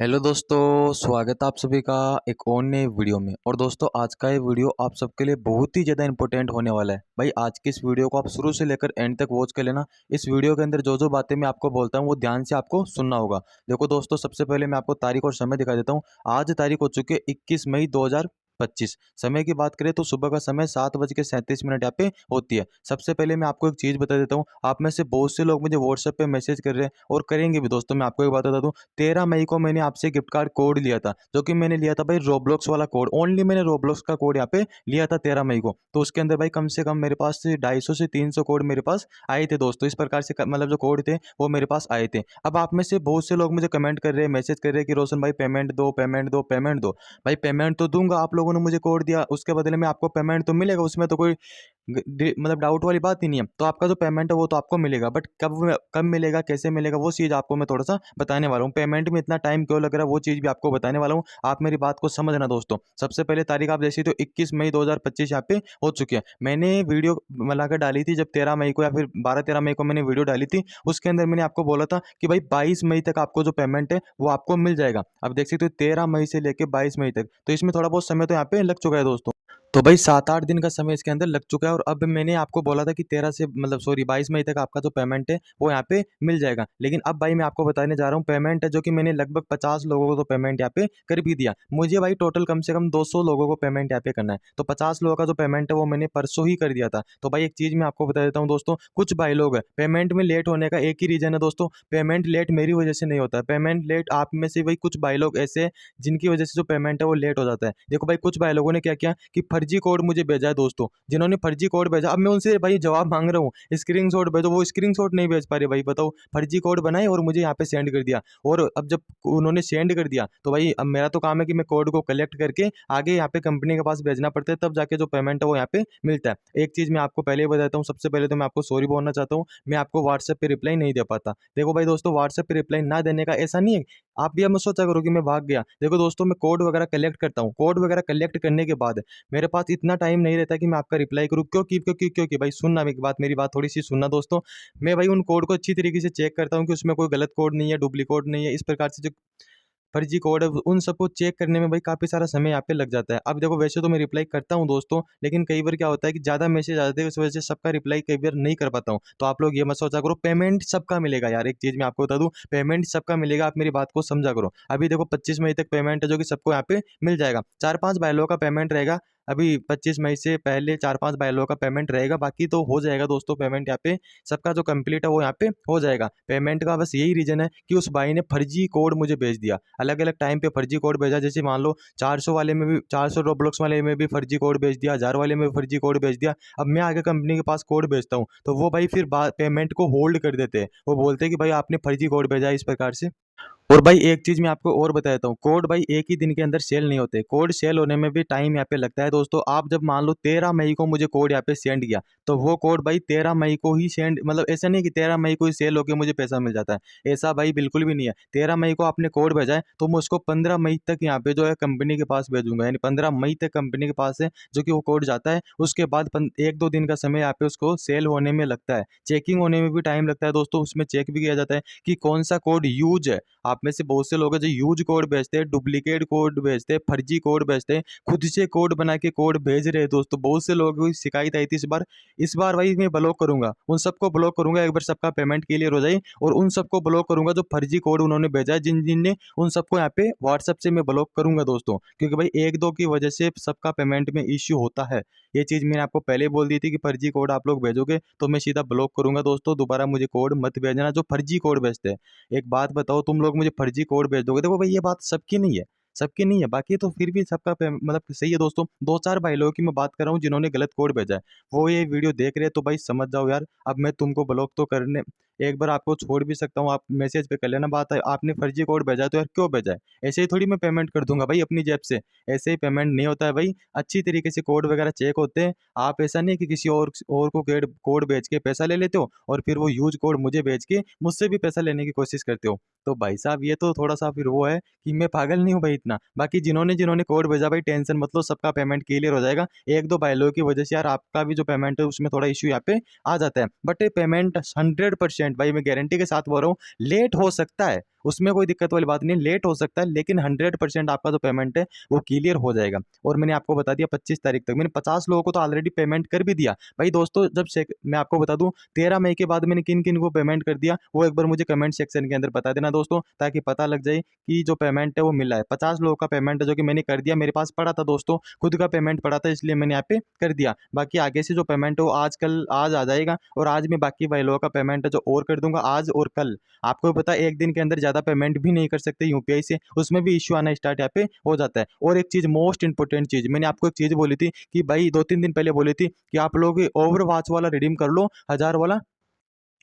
Hello दोस्तों, स्वागत है आप सभी का एक और नए वीडियो में। और दोस्तों, आज का ये वीडियो आप सबके लिए बहुत ही ज़्यादा इंपॉर्टेंट होने वाला है। भाई, आज की इस वीडियो को आप शुरू से लेकर एंड तक वॉच कर लेना। इस वीडियो के अंदर जो जो बातें मैं आपको बोलता हूँ वो ध्यान से आपको सुनना होगा। देखो दोस्तों, सबसे पहले मैं आपको तारीख और समय दिखा देता हूँ। आज तारीख हो चुकी है 21 मई 2025। समय की बात करें तो सुबह का समय 7:37 यहाँ पे होती है। सबसे पहले मैं आपको एक चीज़ बता देता हूँ। आप में से बहुत से लोग मुझे व्हाट्सएप पे मैसेज कर रहे हैं और करेंगे भी। दोस्तों, मैं आपको एक बात बता दूँ, 13 मई को मैंने आपसे गिफ्ट कार्ड कोड लिया था, जो कि मैंने लिया था भाई रोब्लॉक्स वाला कोड। ओनली मैंने रोब्लॉक्स का कोड यहाँ पे लिया था 13 मई को। तो उसके अंदर भाई कम से कम मेरे पास 250 से 300 कोड मेरे पास आए थे दोस्तों। इस प्रकार से मतलब जो कोड थे वो मेरे पास आए थे। अब आप में से बहुत से लोग मुझे कमेंट कर रहे हैं, मैसेज कर रहे हैं कि रोशन भाई पेमेंट दो, पेमेंट दो, पेमेंट दो। भाई, पेमेंट तो दूंगा। आप लोगों ने मुझे कोड दिया, उसके बदले में आपको पेमेंट तो मिलेगा। उसमें तो कोई मतलब डाउट वाली बात ही नहीं है। तो आपका जो पेमेंट है वो तो आपको मिलेगा, बट कब मिलेगा, कैसे मिलेगा, वो चीज़ आपको मैं थोड़ा सा बताने वाला हूँ। पेमेंट में इतना टाइम क्यों लग रहा है वो चीज़ भी आपको बताने वाला हूँ। आप मेरी बात को समझना दोस्तों। सबसे पहले तारीख आप देखिए तो 21 मई 2025 यहाँ पे हो चुकी है। मैंने वीडियो मिलाकर डाली थी जब 13 मई को या फिर 12-13 मई को मैंने वीडियो डाली थी। उसके अंदर मैंने आपको बोला था कि भाई 22 मई तक आपको जो पेमेंट है वो आपको मिल जाएगा। अब देख सकते हो 13 मई से लेकर 22 मई तक, तो इसमें थोड़ा बहुत समय तो यहाँ पे लग चुका है दोस्तों। तो भाई 7-8 दिन का समय इसके अंदर लग चुका है। और अब मैंने आपको बोला था कि 13 से मतलब सॉरी 22 मई तक आपका जो पेमेंट है वो यहाँ पे मिल जाएगा। लेकिन अब भाई मैं आपको बताने जा रहा हूँ पेमेंट है जो कि मैंने लगभग 50 लोगों को तो पेमेंट यहाँ पे कर भी दिया। मुझे भाई टोटल कम से कम 200 लोगों को पेमेंट यहाँ पे करना है। तो 50 लोगों का जो पेमेंट है वो मैंने परसों ही कर दिया था। तो भाई एक चीज़ मैं आपको बता देता हूँ दोस्तों, कुछ भाई लोग हैं पेमेंट में लेट होने का एक ही रीज़न है दोस्तों। पेमेंट लेट मेरी वजह से नहीं होता है। पेमेंट लेट आप में से भाई कुछ भाई लोग ऐसे हैं जिनकी वजह से जो पेमेंट है वो लेट हो जाता है। देखो भाई, कुछ भाई लोगों ने क्या किया कि फर्जी कोड मुझे भेजा है दोस्तों। जिन्होंने फर्जी कोड भेजा, अब मैं उनसे भाई जवाब मांग रहा हूँ, स्क्रीनशॉट भेजो। वो स्क्रीनशॉट नहीं भेज पा रहे। भाई बताओ, फर्जी कोड बनाए और मुझे यहाँ पे सेंड कर दिया। और अब जब उन्होंने सेंड कर दिया तो भाई अब मेरा तो काम है कि मैं कोड को कलेक्ट करके आगे यहाँ पे कंपनी के पास भेजना पड़ता है, तब जाके जो पेमेंट है वो यहाँ पे मिलता है। एक चीज़ मैं आपको पहले ही बताता हूँ, सबसे पहले तो मैं आपको सॉरी बोलना चाहता हूँ, मैं आपको व्हाट्सएप पे रिप्लाई नहीं दे पाता। देखो भाई दोस्तों, व्हाट्सएप पे रिप्लाई ना देने का ऐसा नहीं है आप भी अब मत सोचा करो कि मैं भाग गया। देखो दोस्तों, मैं कोड वगैरह कलेक्ट करता हूँ। कोड वगैरह कलेक्ट करने के बाद मेरे पास इतना टाइम नहीं रहता कि मैं आपका रिप्लाई करूँ। क्योंकि भाई सुनना मेरी बात थोड़ी सी सुनना दोस्तों। मैं भाई उन कोड को अच्छी तरीके से चेक करता हूँ कि उसमें कोई गलत कोड नहीं है, डुप्लीकेट नहीं है। इस प्रकार से जो फर्जी कोड है उन सबको चेक करने में भाई काफ़ी सारा समय यहाँ पे लग जाता है। अब देखो, वैसे तो मैं रिप्लाई करता हूँ दोस्तों, लेकिन कई बार क्या होता है कि ज़्यादा मैसेज आ जाते हैं, उस वजह से सबका रिप्लाई कई बार नहीं कर पाता हूँ। तो आप लोग ये मत सोचा करो पेमेंट सबका मिलेगा यार। एक चीज़ मैं आपको बता दूँ, पेमेंट सबका मिलेगा। आप मेरी बात को समझा करो। अभी देखो 25 मई तक पेमेंट है जो कि सबको यहाँ पे मिल जाएगा। 4-5 भाई लोगों का पेमेंट रहेगा। अभी 25 मई से पहले 4-5 भाई लोगों का पेमेंट रहेगा, बाकी तो हो जाएगा दोस्तों। पेमेंट यहाँ पे सबका जो कंप्लीट है वो यहाँ पे हो जाएगा। पेमेंट का बस यही रीज़न है कि उस भाई ने फर्जी कोड मुझे भेज दिया, अलग अलग टाइम पे फर्जी कोड भेजा। जैसे मान लो 400 वाले में भी, 400 रोब्लॉक्स वाले में भी फर्जी कोड भेज दिया, 1000 वाले में भी फर्जी कोड भेज दिया। अब मैं आगे कंपनी के पास कोड भेजता हूँ तो वो भाई फिर पेमेंट को होल्ड कर देते हैं। वो बोलते हैं कि भाई आपने फर्जी कोड भेजा है, इस प्रकार से। और भाई एक चीज़ मैं आपको और बता देता हूँ, कोड भाई एक ही दिन के अंदर सेल नहीं होते। कोड सेल होने में भी टाइम यहाँ पे लगता है दोस्तों। आप जब मान लो 13 मई को मुझे कोड यहाँ पे सेंड किया, तो वो कोड भाई 13 मई को ही सेंड, मतलब ऐसा नहीं कि 13 मई को ही सेल होकर मुझे पैसा मिल जाता है। ऐसा भाई बिल्कुल भी नहीं है। 13 मई को आपने कोड भेजा है तो मैं उसको 15 मई तक यहाँ पे जो है कंपनी के पास भेजूंगा। यानी 15 मई तक कंपनी के पास है जो कि वो कोड जाता है। उसके बाद 1-2 दिन का समय यहाँ पे उसको सेल होने में लगता है। चेकिंग होने में भी टाइम लगता है दोस्तों। उसमें चेक भी किया जाता है कि कौन सा कोड यूज है। आप में से बहुत से लोग हैं जो यूज कोड भेजते हैं, डुप्लीकेट कोड भेजते हैं, फर्जी कोड भेजते हैं, खुद से कोड बना के कोड भेज रहे हैं दोस्तों। बहुत से लोगों की शिकायत आई थी इस बार भाई मैं ब्लॉक करूंगा, उन सबको ब्लॉक करूंगा। एक बार सबका पेमेंट क्लियर हो जाए और उन सबको ब्लॉक करूंगा जो फर्जी कोड उन्होंने भेजा है, जिन जिन ने, उन सबको यहाँ पे व्हाट्सएप से मैं ब्लॉक करूंगा दोस्तों। क्योंकि भाई 1-2 की वजह से सबका पेमेंट में इश्यू होता है। ये चीज़ मैंने आपको पहले ही बोल दी थी कि फर्जी कोड आप लोग भेजोगे तो मैं सीधा ब्लॉक करूंगा दोस्तों। दोबारा मुझे कोड मत भेजना जो फर्जी कोड भेजते हैं। एक बात बताओ, तुम लोग मुझे फर्जी कोड भेज दोगे। देखो भाई, ये बात सबकी नहीं है, सबकी नहीं है। बाकी तो फिर भी सबका मतलब सही है दोस्तों। 2-4 भाई लोगों की मैं बात कर रहा हूँ जिन्होंने गलत कोड भेजा है, वो ये वीडियो देख रहे हैं तो भाई समझ जाओ यार। अब मैं तुमको ब्लॉक तो करने, एक बार आपको छोड़ भी सकता हूँ, आप मैसेज पे कर लेना बात है। आपने फर्जी कोड भेजा है तो यार क्यों भेजा है? ऐसे ही थोड़ी मैं पेमेंट कर दूंगा भाई अपनी जेब से। ऐसे ही पेमेंट नहीं होता है भाई। अच्छी तरीके से कोड वगैरह चेक होते हैं। आप ऐसा नहीं है कि किसी और को कोड भेज के पैसा ले लेते हो और फिर वो यूज कोड मुझे भेज के मुझसे भी पैसा लेने की कोशिश करते हो। तो भाई साहब, ये तो थोड़ा सा फिर वो है कि मैं पागल नहीं हूँ भाई इतना। बाकी जिन्होंने जिन्होंने कोड भेजा भाई टेंशन मत लो, सबका पेमेंट क्लियर हो जाएगा। 1-2 भाई लोगों की वजह से यार आपका भी जो पेमेंट है उसमें थोड़ा इश्यू यहाँ पे आ जाता है। बट ये पेमेंट 100% भाई मैं गारंटी के साथ बोल रहा हूँ लेट हो सकता है। उसमें कोई दिक्कत वाली बात नहीं है, लेट हो सकता है लेकिन 100% आपका जो पेमेंट है वो क्लियर हो जाएगा। और मैंने आपको बता दिया 25 तारीख तक, मैंने 50 लोगों को तो ऑलरेडी पेमेंट कर भी दिया। भाई दोस्तों जब से मैं आपको बता दूं 13 मई के बाद मैंने किन किन को पेमेंट कर दिया वो एक बार मुझे कमेंट सेक्शन के अंदर बता देना दोस्तों, ताकि पता लग जाए कि जो पेमेंट है वो मिला है। 50 लोगों का पेमेंट है जो कि मैंने कर दिया, मेरे पास पड़ा था दोस्तों, खुद का पेमेंट पड़ा था इसलिए मैंने यहाँ पे कर दिया। बाकी आगे से जो पेमेंट है वो आज आ जाएगा, और आज मैं बाकी भाई लोगों का पेमेंट है जो और कर दूंगा आज और कल। आपको भी पता है एक दिन के अंदर ज्यादा पेमेंट भी नहीं कर सकते यूपीआई से, उसमें भी इश्यू आना स्टार्ट यहाँ पे हो जाता है। और एक चीज मोस्ट इंपोर्टेंट चीज मैंने आपको एक चीज बोली थी कि भाई 2-3 दिन पहले बोली थी कि आप लोग ओवर वॉच वाला रिडीम कर लो, 1000 वाला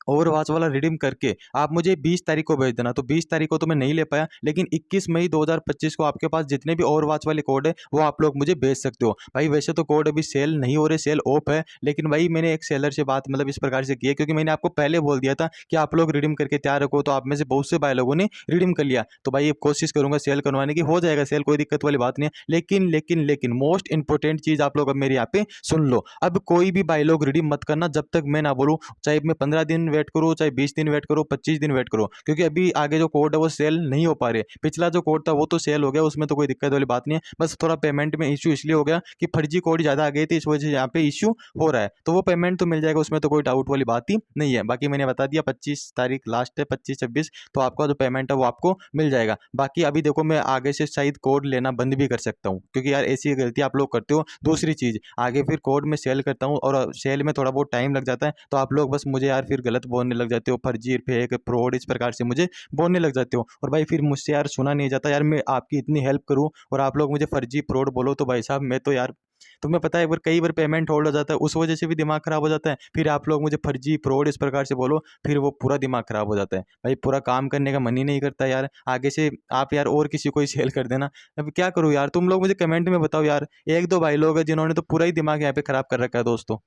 ओवरवॉच वाला रिडीम करके आप मुझे 20 तारीख को भेज देना। तो 20 तारीख को तो मैं नहीं ले पाया, लेकिन 21 मई 2025 को आपके पास जितने भी ओवरवॉच वाले कोड है वो आप लोग मुझे भेज सकते हो। भाई वैसे तो कोड अभी सेल नहीं हो रहे, सेल ऑफ है, लेकिन भाई मैंने एक सेलर से बात मतलब इस प्रकार से की है, क्योंकि मैंने आपको पहले बोल दिया था कि आप लोग रिडीम करके तैयार रखो, तो आप में से बहुत से भाई लोगों ने रिडीम कर लिया। तो भाई अब कोशिश करूंगा सेल करवाने की, हो जाएगा सेल, कोई दिक्कत वाली बात नहीं है। लेकिन मोस्ट इंपोर्टेंट चीज आप लोग अब मेरे यहाँ पे सुन लो, अब कोई भी भाई लोग रिडीम मत करना जब तक मैं ना बोलूँ। चाहे मैं 15 दिन वेट करूँ, चाहे 20 दिन वेट करो, 25 दिन वेट करो, क्योंकि अभी आगे जो कोड है वो सेल नहीं हो पा रहे। पिछला जो कोड था वो तो सेल हो गया, उसमें तो कोई दिक्कत वाली बात नहीं है, बस थोड़ा पेमेंट में इश्यू इसलिए हो गया कि फर्जी कोड ज्यादा आ गए थे, इस वजह से यहाँ पे इश्यू हो रहा है। तो वो पेमेंट तो मिल जाएगा, उसमें तो कोई डाउट वाली बात ही नहीं है। बाकी मैंने बता दिया 25 तारीख लास्ट है, 25-26, तो आपका जो पेमेंट है वो आपको मिल जाएगा। बाकी अभी देखो मैं आगे से शायद कोड लेना बंद भी कर सकता हूँ, क्योंकि यार ऐसी गलती आप लोग करते हो। दूसरी चीज, आगे फिर कोड में सेल करता हूँ और सेल में थोड़ा बहुत टाइम लग जाता है, तो आप लोग बस मुझे यार फिर गलत बोलने लग जाते हो, फर्जी फेक फ्रॉड इस प्रकार से मुझे बोलने लग जाते हो। और भाई फिर मुझसे यार सुना नहीं जाता यार, मैं आपकी इतनी हेल्प करूं और आप लोग मुझे फर्जी फ्रॉड बोलो, तो भाई साहब मैं तो यार, तुम्हें पता है एक बार कई बार पेमेंट होल्ड हो जाता है, उस वजह से भी दिमाग खराब हो जाता है। फिर आप लोग मुझे फर्जी फ्रॉड इस प्रकार से बोलो, फिर वो पूरा दिमाग खराब हो जाता है। भाई पूरा काम करने का मन ही नहीं करता यार। आगे से आप यार और किसी को ही सेल कर देना। अब क्या करूँ यार, तुम लोग मुझे कमेंट में बताओ यार। एक दो भाई लोग हैं जिन्होंने तो पूरा ही दिमाग यहाँ पे खराब कर रखा है दोस्तों।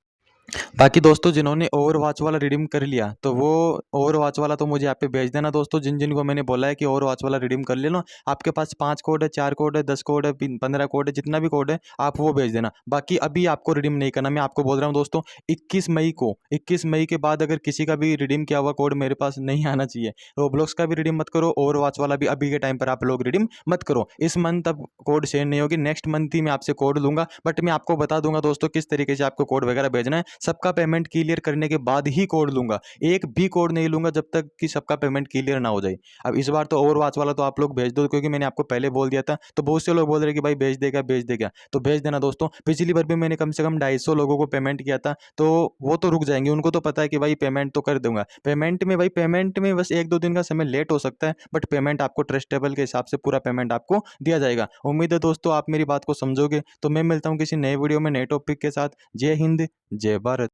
बाकी दोस्तों जिन्होंने ओवरवॉच वाला रिडीम कर लिया, तो वो ओवरवॉच वाला तो मुझे यहाँ पे भेज देना दोस्तों। जिन जिनको मैंने बोला है कि ओवरवॉच वाला रिडीम कर लेना, आपके पास 5 कोड है, 4 कोड है, 10 कोड है, 15 कोड है, जितना भी कोड है आप वो भेज देना। बाकी अभी आपको रिडीम नहीं करना, मैं आपको बोल रहा हूँ दोस्तों। 21 मई के बाद अगर किसी का भी रिडीम किया हुआ कोड मेरे पास नहीं आना चाहिए। रोब्लॉक्स का भी रिडीम मत करो, ओवरवॉच वाला भी अभी के टाइम पर आप लोग रिडीम मत करो। इस मंथ अब कोड शेयर नहीं होगी, नेक्स्ट मंथ ही मैं आपसे कोड लूंगा, बट मैं आपको बता दूंगा दोस्तों किस तरीके से आपको कोड वगैरह भेजना है। सबका पेमेंट क्लियर करने के बाद ही कोड लूंगा, एक भी कोड नहीं लूंगा जब तक कि सबका पेमेंट क्लियर ना हो जाए। अब इस बार तो ओवरवॉच वाला तो आप लोग भेज दो, क्योंकि मैंने आपको पहले बोल दिया था। तो बहुत से लोग बोल रहे कि भाई भेज देगा, तो भेज देना दोस्तों। पिछली बार भी मैंने कम से कम 250 लोगों को पेमेंट किया था, तो वो तो रुक जाएंगे, उनको तो पता है कि भाई पेमेंट तो कर दूंगा। पेमेंट में बस 1-2 दिन का समय लेट हो सकता है, बट पेमेंट आपको ट्रस्टेबल के हिसाब से पूरा पेमेंट आपको दिया जाएगा। उम्मीद है दोस्तों आप मेरी बात को समझोगे। तो मैं मिलता हूँ किसी नए वीडियो में नए टॉपिक के साथ। जय हिंद, जय भारत।